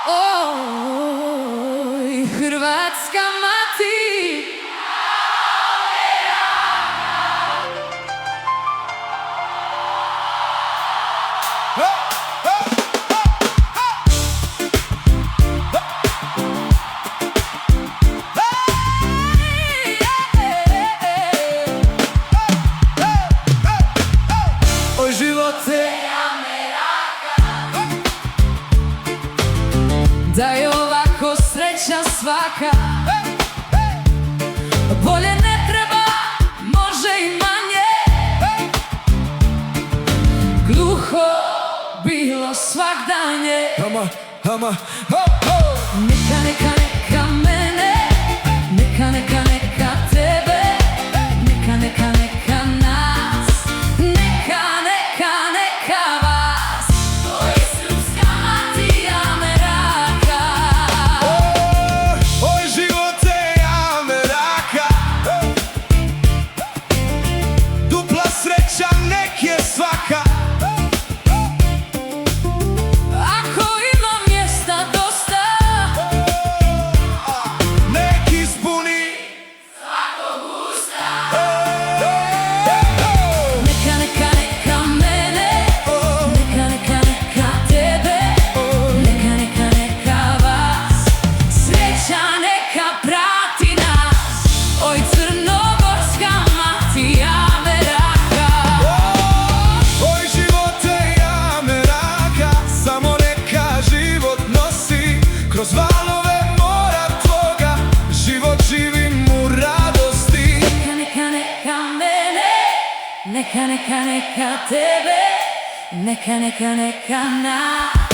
Oj, Hrvatska mati. Oj, živote, da je ovako sreća svaka. Bolje ne treba, može i manje. Gluho bilo svagdanje. Neka, neka, neka mene, neka, neka, neka tebe, neka, neka, neka nas, neka, neka, neka vas. To je srpska matija me raka. oj, živote, ja me raka. Dupla sreća nek je svaka. Ako ima mjesta dosta, Nek ispuni svakog usta. Neka, Neka, neka, neka mene, neka, neka, neka tebe, neka, neka, neka vas. Sreća neka prati nas. Oj, crnogorska matija me raka. oj, živote, ja me raka. Samo neka život nosi kroz valove mora tvoga. Život živim u radosti. Neka, neka, neka mene, neka, neka, neka tebe, neka, neka, neka nas.